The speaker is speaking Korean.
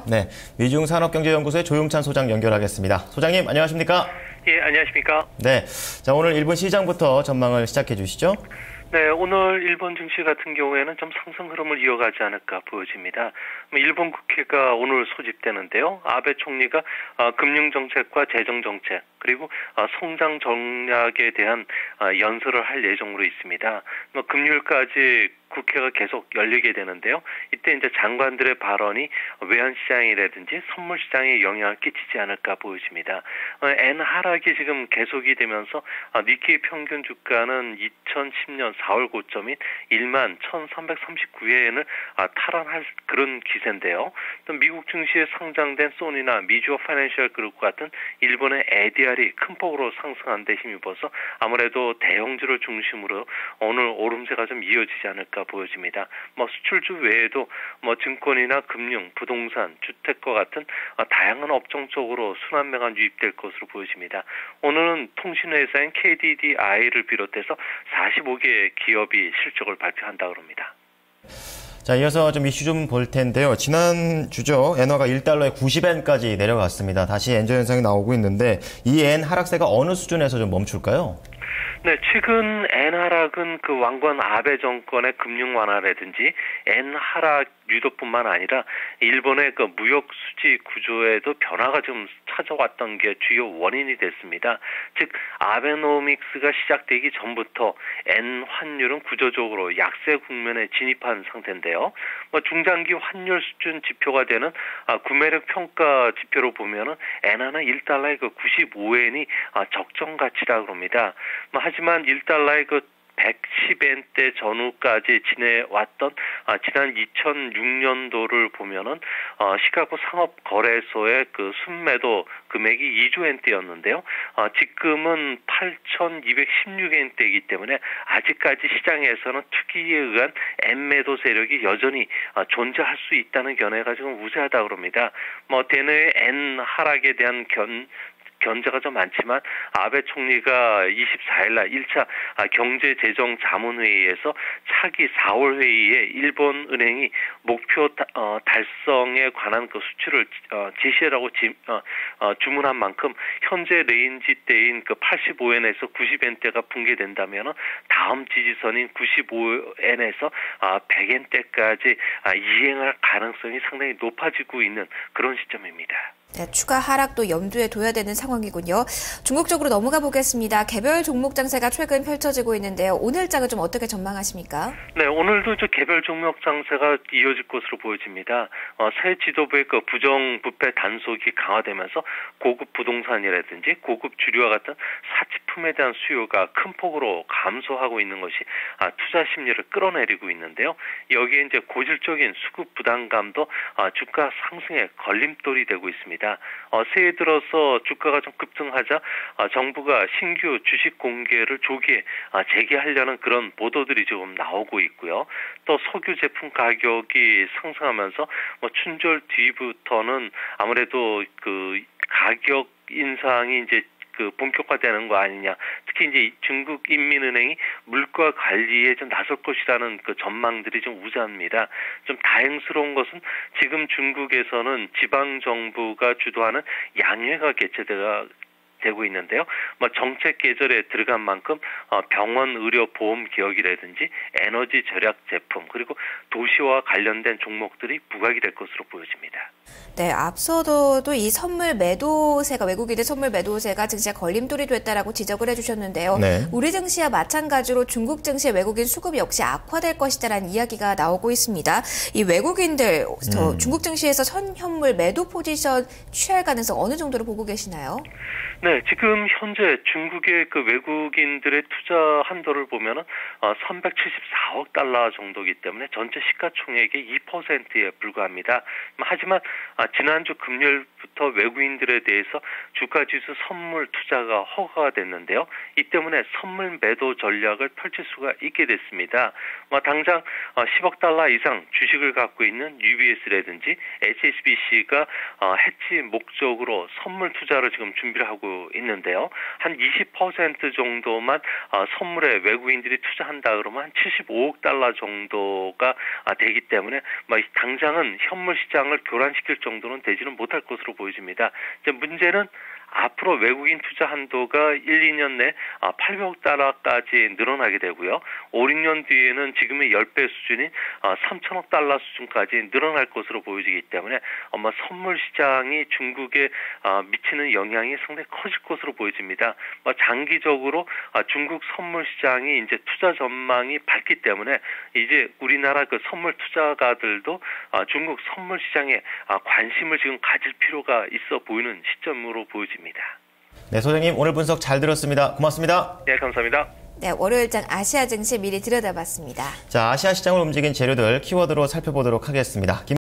네, 미중산업경제연구소의 조용찬 소장 연결하겠습니다. 소장님, 안녕하십니까? 예, 안녕하십니까? 네, 자, 오늘 일본 시장부터 전망을 시작해 주시죠. 네, 오늘 일본 증시 같은 경우에는 좀 상승 흐름을 이어가지 않을까 보여집니다. 일본 국회가 오늘 소집되는데요. 아베 총리가 금융정책과 재정정책 그리고 성장 전략에 대한 연설을 할 예정으로 있습니다. 금요일까지 국회가 계속 열리게 되는데요. 이때 이제 장관들의 발언이 외환시장이라든지 선물시장에 영향을 끼치지 않을까 보여집니다. 엔 하락이 지금 계속이 되면서 니케이 평균 주가는 2010년 4월 고점인 11,339엔을 탈환할 그런 기세인데요. 또 미국 증시에 상장된 소니나 미주어 파이낸셜 그룹 같은 일본의 ADR이 큰 폭으로 상승한 데 힘입어서 아무래도 대형주를 중심으로 오늘 오름세가 좀 이어지지 않을까 보여집니다. 수출주 외에도 증권이나 금융, 부동산, 주택과 같은 다양한 업종 쪽으로 순환매가 유입될 것으로 보여집니다. 오늘은 통신회사인 KDDI를 비롯해서 45개 기업이 실적을 발표한다고 합니다. 자, 이어서 좀 이슈 좀 볼 텐데요. 지난주죠. 엔화가 1달러에 90엔까지 내려갔습니다. 다시 엔저 현상이 나오고 있는데 이 엔 하락세가 어느 수준에서 좀 멈출까요? 네, 최근 엔 하락은 그 왕권 아베 정권의 금융 완화라든지 엔 하락 유도뿐만 아니라 일본의 그 무역 수지 구조에도 변화가 좀 찾아왔던 게 주요 원인이 됐습니다. 즉 아베노믹스가 시작되기 전부터 엔 환율은 구조적으로 약세 국면에 진입한 상태인데요. 중장기 환율 수준 지표가 되는 구매력 평가 지표로 보면은 엔 하나 1달러의 그 95엔이 적정 가치라고 합니다. 하지만 1달러의 그 110엔대 전후까지 지내왔던 지난 2006년도를 보면은 시카고 상업거래소의 그 순매도 금액이 2조 엔대였는데요. 지금은 8,216엔대이기 때문에 아직까지 시장에서는 투기에 의한 엔 매도 세력이 여전히 존재할 수 있다는 견해가 지금 우세하다고 합니다. 대내의 엔 하락에 대한 견제가 좀 많지만 아베 총리가 24일 날 1차 경제재정자문회의에서 차기 4월 회의에 일본 은행이 목표 달성에 관한 그 수치를 제시하라고 주문한 만큼 현재 레인지대인 그 85엔에서 90엔대가 붕괴된다면 다음 지지선인 95엔에서 100엔대까지 이행할 가능성이 상당히 높아지고 있는 그런 시점입니다. 네, 추가 하락도 염두에 둬야 되는 상황이군요. 중국 쪽으로 넘어가 보겠습니다. 개별 종목 장세가 최근 펼쳐지고 있는데요. 오늘장은 좀 어떻게 전망하십니까? 네, 오늘도 개별 종목 장세가 이어질 것으로 보여집니다. 새 지도부의 그 부정부패 단속이 강화되면서 고급 부동산이라든지 고급 주류와 같은 사치품에 대한 수요가 큰 폭으로 감소하고 있는 것이 투자 심리를 끌어내리고 있는데요. 여기에 이제 고질적인 수급 부담감도 주가 상승에 걸림돌이 되고 있습니다. 새해 들어서 주가가 좀 급등하자 정부가 신규 주식 공개를 조기에 재개하려는 그런 보도들이 지금 나오고 있고요. 또 석유 제품 가격이 상승하면서 춘절 뒤부터는 아무래도 그 가격 인상이 이제 본격화되는 거 아니냐. 특히 이제 중국 인민은행이 물가 관리에 좀 나설 것이라는 그 전망들이 좀 우세합니다. 좀 다행스러운 것은 지금 중국에서는 지방 정부가 주도하는 양회가 되고 있는데요. 정책 계절에 들어간 만큼 병원, 의료, 보험 기업이라든지 에너지 절약 제품 그리고 도시와 관련된 종목들이 부각이 될 것으로 보여집니다. 네, 앞서도 이 선물 매도세가 외국인의 선물 매도세가 증시에 걸림돌이 됐다라고 지적을 해주셨는데요. 네. 우리 증시와 마찬가지로 중국 증시의 외국인 수급 역시 악화될 것이다라는 이야기가 나오고 있습니다. 이 외국인들 중국 증시에서 선현물 매도 포지션 취할 가능성 어느 정도로 보고 계시나요? 네, 지금 현재 중국의 그 외국인들의 투자 한도를 보면은 374억 달러 정도이기 때문에 전체 시가총액의 2%에 불과합니다. 하지만 지난주 금요일부터 외국인들에 대해서 주가지수 선물 투자가 허가가 됐는데요. 이 때문에 선물 매도 전략을 펼칠 수가 있게 됐습니다. 당장 10억 달러 이상 주식을 갖고 있는 UBS라든지 HSBC가 해지 목적으로 선물 투자를 지금 준비를 하고 있는데요. 한 20% 정도만 선물에 외국인들이 투자한다 그러면 한 75억 달러 정도가 되기 때문에 당장은 현물 시장을 교란시킬 정도 정도는 되지는 못할 것으로 보여집니다. 이제 문제는 앞으로 외국인 투자 한도가 1, 2년 내 800억 달러까지 늘어나게 되고요. 5, 6년 뒤에는 지금의 10배 수준인 3천억 달러 수준까지 늘어날 것으로 보여지기 때문에 아마 선물 시장이 중국에 미치는 영향이 상당히 커질 것으로 보여집니다. 장기적으로 중국 선물 시장이 이제 투자 전망이 밝기 때문에 이제 우리나라 그 선물 투자가들도 중국 선물 시장에 관심을 지금 가질 필요가 있어 보이는 시점으로 보여집니다. 네, 소장님 오늘 분석 잘 들었습니다. 고맙습니다. 네, 감사합니다. 네, 월요일장 아시아 증시 미리 들여다봤습니다. 자, 아시아 시장을 움직인 재료들 키워드로 살펴보도록 하겠습니다.